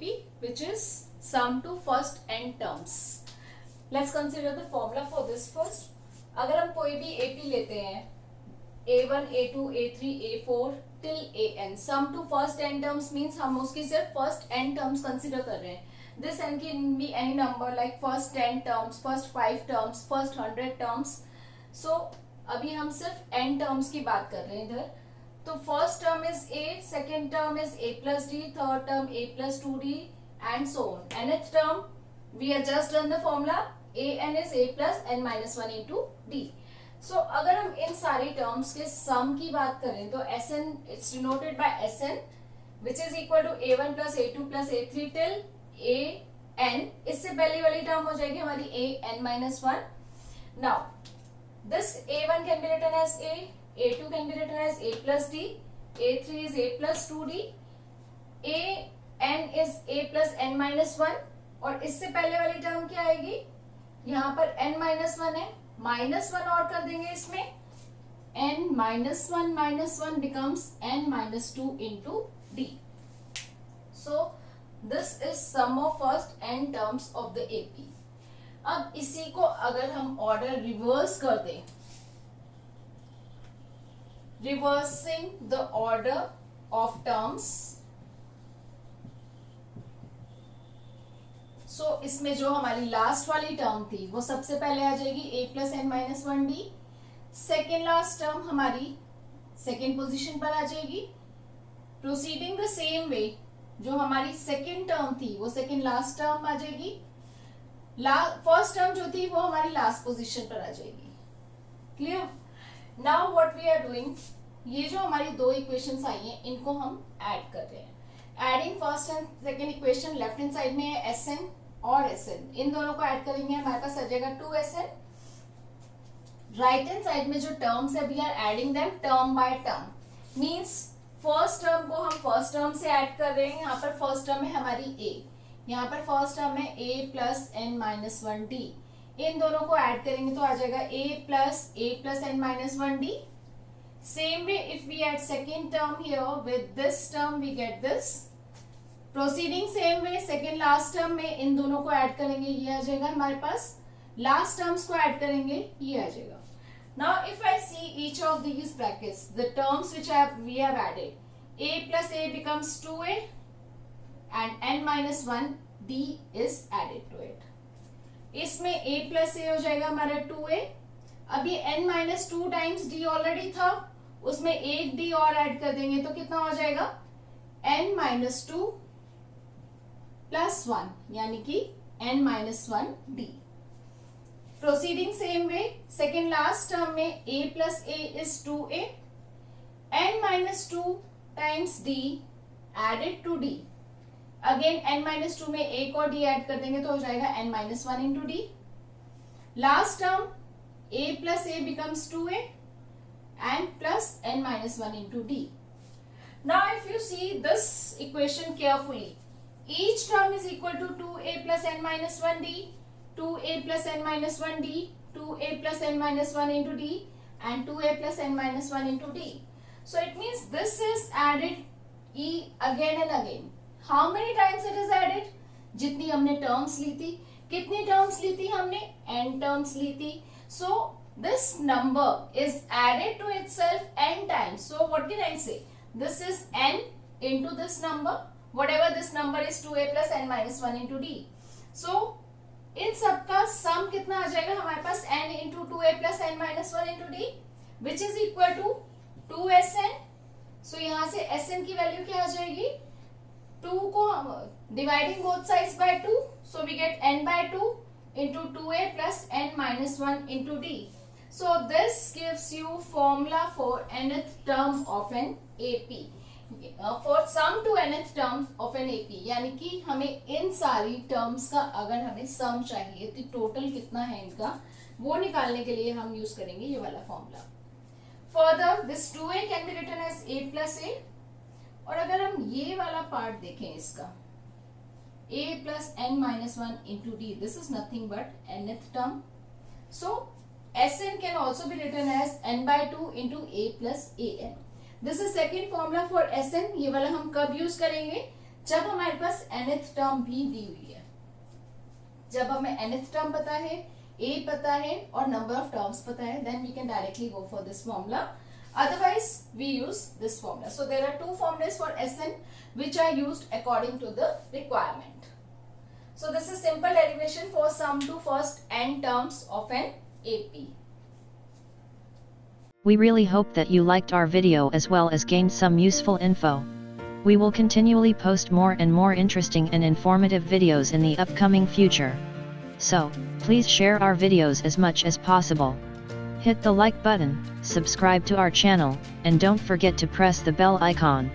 AP, which is sum to first n terms. Let's consider the formula for this first. अगर हम कोई भी AP लेते हैं A1, A2, A3, A4 till AN, sum to first n terms means हम उसकी सिर्फ first n terms consider कर रहे हैं. This n can be any number like first 10 terms, first 5 terms, first 100 terms. So अभी हम सिर्फ n terms की बात कर रहे हैं इधर. तो first term is a, second term is a plus d, third term a plus 2d and so on. nth term we have just done the formula an is a plus n minus 1 into d. So अगर हम इन सारी terms के सम की बात करें तो sn it's denoted by sn which is equal to a1 plus a2 plus a3 till an. इससे पहले वाली टर्म हो जाएगी हमारी a n minus 1. Now this a1 can be written as a, A2 can be written as a plus d, A3 is a plus 2d, an is a plus n minus 1 और इससे पहले वाली term क्या आएगी, यहाँ पर n minus 1 है, minus 1 और कर देंगे इसमें, n minus 1 becomes n minus 2 into d. So this is sum of first n terms of the AP. अब इसी को अगर हम ऑर्डर रिवर्स कर दें, reversing the order of terms, so इसमें जो हमारी लास्ट वाली टर्म थी वो सबसे पहले आ जाएगी a plus n minus 1d. Second last term हमारी सेकेंड पोजीशन पर आ जाएगी. प्रोसीडिंग द सेम वे जो हमारी सेकेंड टर्म थी वो सेकेंड लास्ट टर्म आ जाएगी. फर्स्ट टर्म जो थी वो हमारी लास्ट पोजीशन पर आ जाएगी. Clear? Now what we are doing, ये जो हमारी दो इक्वेशंस आई हैं इनको हम ऐड कर रहे हैं. Adding first and second equation, left hand side में है Sn और Sn, इन दोनों को ऐड करेंगे हमारे पास आ जाएगा 2Sn. राइट हैंड साइड में जो टर्म्स है we are adding them term by term. Means first term को हम फर्स्ट टर्म से ऐड कर रहे हैं. यहाँ पर फर्स्ट टर्म है हमारी a, यहाँ पर फर्स्ट टर्म है a plus n minus 1d. इन दोनों को ऐड करेंगे तो आ जाएगा a plus n minus 1d. Same way if we add second term here with this term we get this. Proceeding same way second last term में इन दोनों को add करेंगे ये आ जाएगा हमारे पास. Last terms को ऐड करेंगे ये आ जाएगा. Now if I see each of these brackets, the terms which we have added, a plus a becomes 2a and n minus 1d is added to it. इसमें a plus a हो जाएगा हमारा 2a. अभी n minus 2 times d already था, उसमें एक d और add कर देंगे तो कितना हो जाएगा n minus 2 plus 1 यानी कि n minus 1d. Proceeding same way second last term में a plus a is 2a, n minus 2 times d added to d. Again n minus 2 में एक और d ऐड कर देंगे तो हो जाएगा n minus 1 into d. Last term a plus a becomes 2a and plus n minus 1 into d. Now if you see this equation carefully, each term is equal to 2a plus n minus 1d, 2a plus n minus 1d, 2a plus n minus 1 into d and 2a plus n minus 1 into d. So it means this is added e again and again. How many times it is added? जितनी हमने terms ली थी. कितनी terms ली थी हमने? n terms ली थी. So this number is added to itself n times. So what can I say? This is n into this number. Whatever this number is 2a plus n minus 1 into d. So इन सबका सम कितना आ जाएगा हमारे पास n into 2a plus n minus 1 into d which is equal to 2Sn. So यहाँ से Sn की value क्या आ जाएगी? 2 को dividing both sides by 2, so we get n by 2 into 2a plus n minus 1 into d. So this gives you formula for nth term of an AP. For sum to nth terms of an AP, यानी कि हमें इन सारी terms का अगर हमें सम चाहिए तो total कितना है इनका वो निकालने के लिए हम यूज करेंगे ये वाला formula. Further this 2a can be written as a plus a. और अगर हम ये वाला पार्ट देखें इसका a plus n minus 1 into d, this is nothing but nth term. So Sn can also be written as n by 2 into a plus an. This is second formula for Sn. ये वाला हम कब use करेंगे? जब हमारे पास nth term भी दी हुई है, जब हमें nth टर्म पता है, a पता है और नंबर ऑफ टर्म्स पता है, then we can directly go for this formula. Otherwise we use this formula. So there are two formulas for Sn which are used according to the requirement. So this is simple derivation for sum to first n terms of an AP. We really hope that you liked our video as well as gained some useful info. We will continually post more and more interesting and informative videos in the upcoming future. So, please share our videos as much as possible. Hit the like button, subscribe to our channel, and don't forget to press the bell icon.